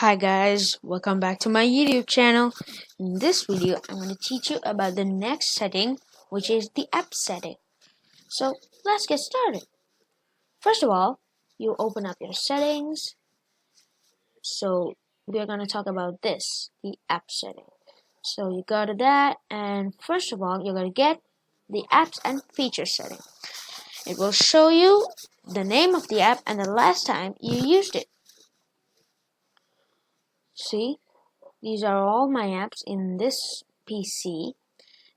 Hi guys, welcome back to my YouTube channel. In this video, I'm going to teach you about the next setting, which is the app setting. So let's get started. First of all, you open up your settings. So we're going to talk about this, the app setting. So you go to that, and first of all, you're going to get the apps and features setting. It will show you the name of the app and the last time you used it. See? These are all my apps in this PC,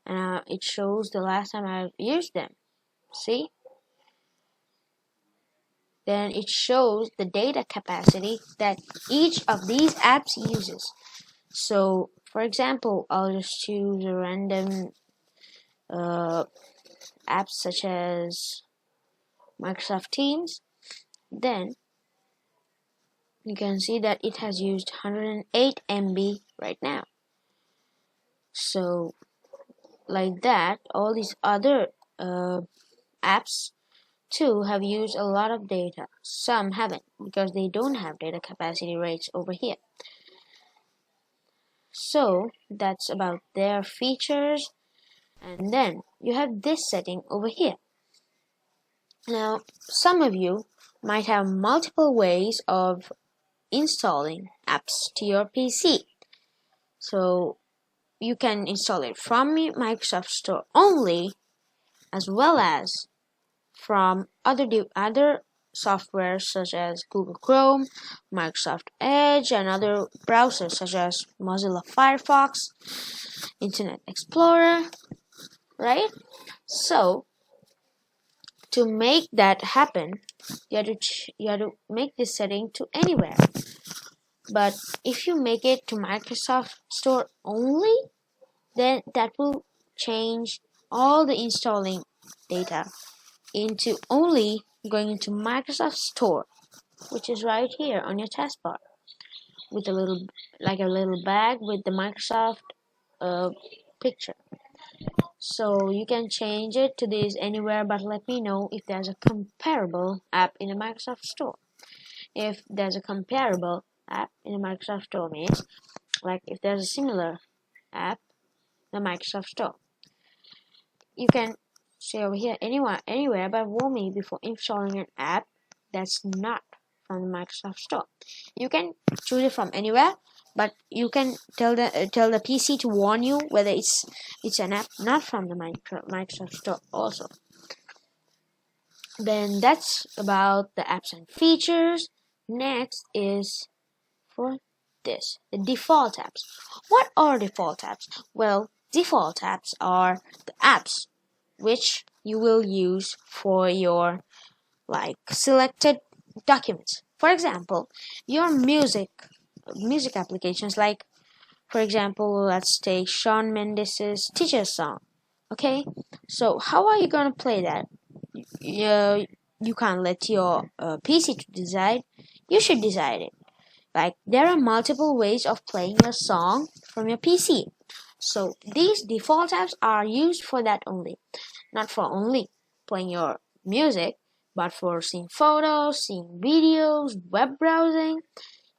and it shows the last time I've used them. See? Then it shows the data capacity that each of these apps uses. So, for example, I'll just choose a random apps such as Microsoft Teams. Then you can see that it has used 108 MB right now. So, like that, all these other apps too have used a lot of data. Some haven't because they don't have data capacity rates over here. So that's about their features. And then you have this setting over here. Now, some of you might have multiple ways of installing apps to your PC. So you can install it from Microsoft Store only, as well as from other software such as Google Chrome, Microsoft Edge, and other browsers such as Mozilla Firefox, Internet Explorer, right? So to make that happen, you have to make this setting to anywhere. But if you make it to Microsoft Store only, then that will change all the installing data into only going into Microsoft Store, which is right here on your taskbar, with a little bag with the Microsoft picture. So you can change it to this anywhere, but let me know if there's a comparable app in the Microsoft Store. If there's a comparable app in the Microsoft Store means, like if there's a similar app in the Microsoft Store, you can say over here anywhere, but warn me before installing an app that's not from the Microsoft Store. You can choose it from anywhere, but you can tell the PC to warn you whether it's an app not from the Microsoft Store also. Then that's about the apps and features. Next is for this, the default apps. What are default apps? Well, default apps are the apps which you will use for your selected documents. For example, your music applications, like for example, let's take Shawn Mendes' Teacher Song. Okay, so how are you gonna play that? You can't let your PC to decide. You should decide it. Like, there are multiple ways of playing your song from your PC. So these default apps are used for that only. Not for only playing your music, but for seeing photos, seeing videos, web browsing.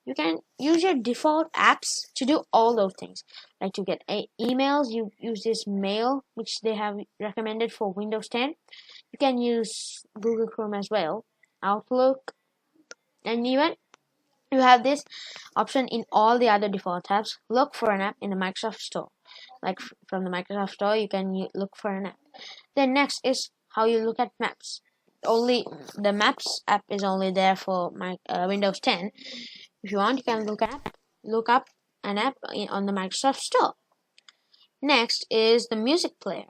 You can use your default apps to do all those things. Like to get emails, you use this Mail, which they have recommended for Windows 10. You can use Google Chrome as well, Outlook, and even you have this option in all the other default apps. Look for an app in the Microsoft Store. Like from the Microsoft Store, you can look for an app. Then next is how you look at maps. Only the Maps app is only there for my Windows 10. If you want, you can look up an app on the Microsoft Store. Next is the music player.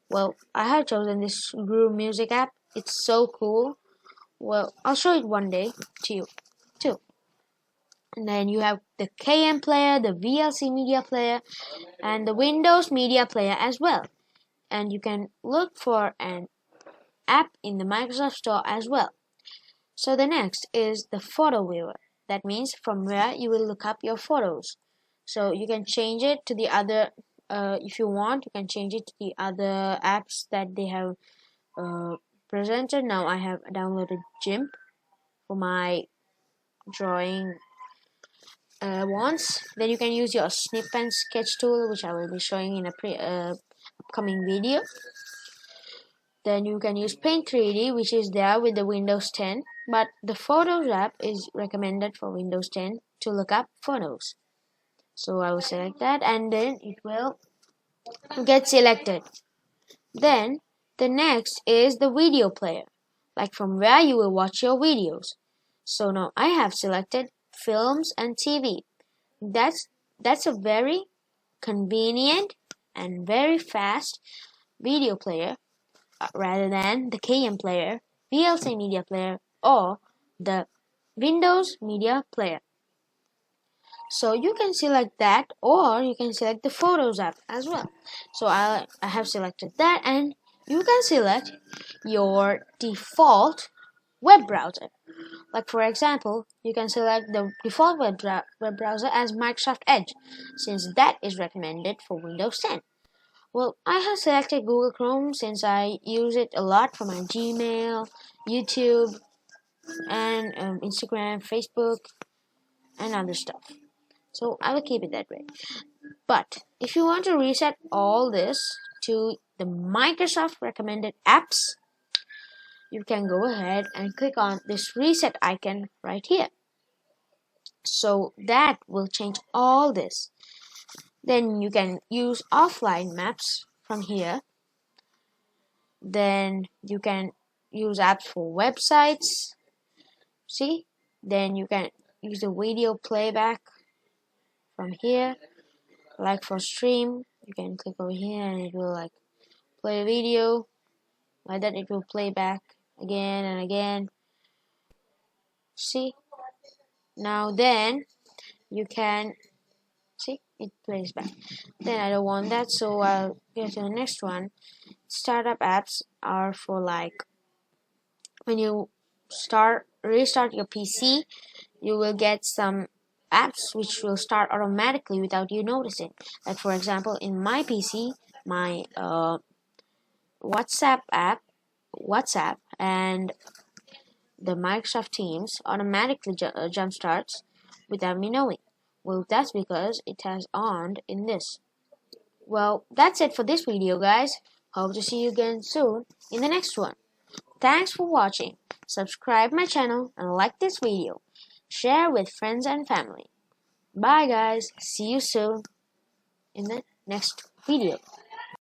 Well, I have chosen this Groove Music app. It's so cool. Well, I'll show it one day to you too. And then you have the KM player, the VLC media player, and the Windows media player as well. And you can look for an app in the Microsoft Store as well. So the next is the photo viewer. That means from where you will look up your photos. So you can change it to the other, if you want, you can change it to the other apps that they have presented. Now I have downloaded GIMP for my drawing once. Then you can use your snip and sketch tool, which I will be showing in a upcoming video. Then you can use Paint 3D, which is there with the Windows 10, but the Photos app is recommended for Windows 10 to look up photos. So I will select that, and then it will get selected. Then the next is the video player, like from where you will watch your videos. So now I have selected films and TV. That's a very convenient and very fast video player rather than the KM player, VLC media player, or the Windows media player. So you can select that, or you can select the Photos app as well. So I have selected that, and you can select your default web browser. Like for example, you can select the default web browser as Microsoft Edge, since that is recommended for Windows 10. Well, I have selected Google Chrome since I use it a lot for my Gmail, YouTube, and Instagram, Facebook, and other stuff. So I will keep it that way. But if you want to reset all this to the Microsoft recommended apps, you can go ahead and click on this reset icon right here. So that will change all this. Then you can use offline maps from here. Then you can use apps for websites. See? Then you can use the video playback from here. Like for stream, you can click over here and it will like play a video. Like that, it will play back again and again. See? Now then you can see it plays back. Then I don't want that, so I'll go to the next one. Startup apps are for like when you restart your PC, you will get some apps which will start automatically without you noticing. Like for example, in my PC, my WhatsApp and the Microsoft Teams automatically jump starts without me knowing. Well, that's because it has on in this. Well, that's it for this video, guys. Hope to see you again soon in the next one. Thanks for watching. Subscribe my channel and like this video. Share with friends and family. Bye guys. See you soon in the next video.